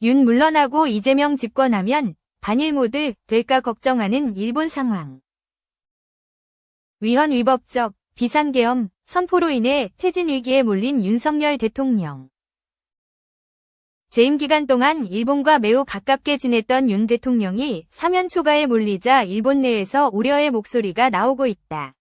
윤 물러나고 이재명 집권하면 반일 모드 될까 걱정하는 일본 상황. 위헌 위법적 비상계엄 선포로 인해 퇴진 위기에 몰린 윤석열 대통령. 재임 기간 동안 일본과 매우 가깝게 지냈던 윤 대통령이 사면 초과에 몰리자 일본 내에서 우려의 목소리가 나오고 있다.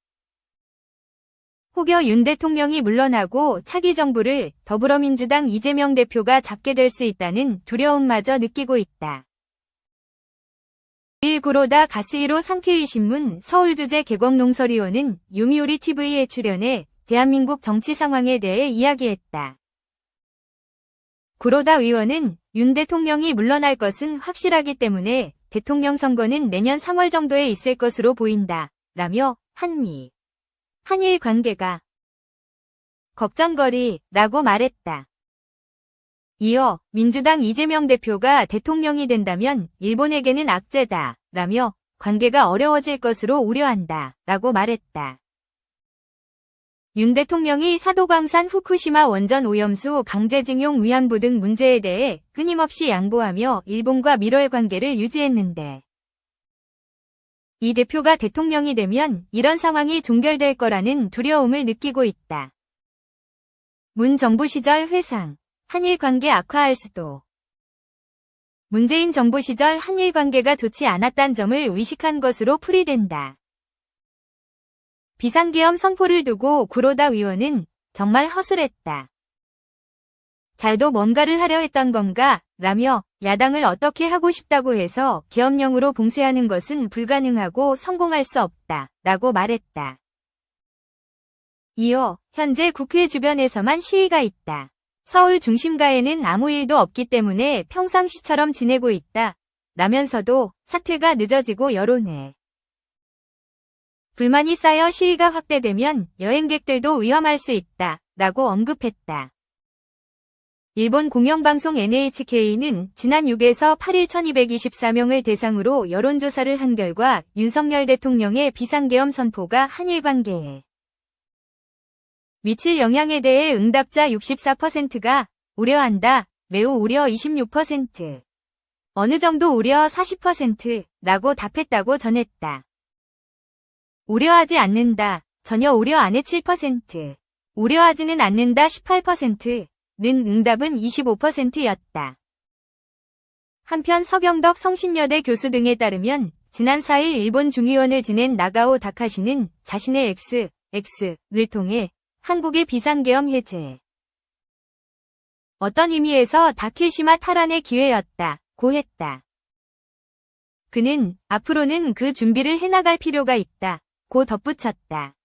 혹여 윤 대통령이 물러나고 차기 정부를 더불어민주당 이재명 대표가 잡게 될 수 있다는 두려움마저 느끼고 있다. 1. 구로다 가스 1호 상케이 신문 서울주재 개곡농설위원은 요미우리 TV에 출연해 대한민국 정치 상황에 대해 이야기했다. 구로다 의원은 윤 대통령이 물러날 것은 확실하기 때문에 대통령 선거는 내년 3월 정도에 있을 것으로 보인다. 라며 한일 관계가 걱정거리라고 말했다. 이어 민주당 이재명 대표가 대통령이 된다면 일본에게는 악재다. 라며 관계가 어려워질 것으로 우려한다. 라고 말했다. 윤 대통령이 사도광산 후쿠시마 원전 오염수 강제징용 위안부 등 문제에 대해 끊임없이 양보하며 일본과 밀월 관계를 유지했는데 이 대표가 대통령이 되면 이런 상황이 종결될 거라는 두려움을 느끼고 있다. 문 정부 시절 회상, 한일 관계 악화할 수도. 문재인 정부 시절 한일 관계가 좋지 않았단 점을 의식한 것으로 풀이된다. 비상계엄 선포를 두고 구로다 의원은 정말 허술했다. 잘도 뭔가를 하려 했던 건가? 라며 야당을 어떻게 하고 싶다고 해서 계엄령으로 봉쇄하는 것은 불가능하고 성공할 수 없다. 라고 말했다. 이어 현재 국회 주변에서만 시위가 있다. 서울 중심가에는 아무 일도 없기 때문에 평상시처럼 지내고 있다. 라면서도 사퇴가 늦어지고 여론에 불만이 쌓여 시위가 확대되면 여행객들도 위험할 수 있다. 라고 언급했다. 일본 공영방송 NHK는 지난 6에서 8일 1224명을 대상으로 여론조사를 한 결과 윤석열 대통령의 비상계엄 선포가 한일 관계에 미칠 영향에 대해 응답자 64%가 우려한다, 매우 우려 26%, 어느 정도 우려 40%라고 답했다고 전했다. 우려하지 않는다, 전혀 우려 안 해 7%, 우려하지는 않는다 18%는 응답은 25%였다. 한편 서경덕 성신여대 교수 등에 따르면 지난 4일 일본 중의원을 지낸 나가오 다카시는 자신의 X를 통해 한국의 비상계엄 해제 어떤 의미에서 다케시마 탈환의 기회였다고 했다. 그는 앞으로는 그 준비를 해나갈 필요가 있다고 덧붙였다.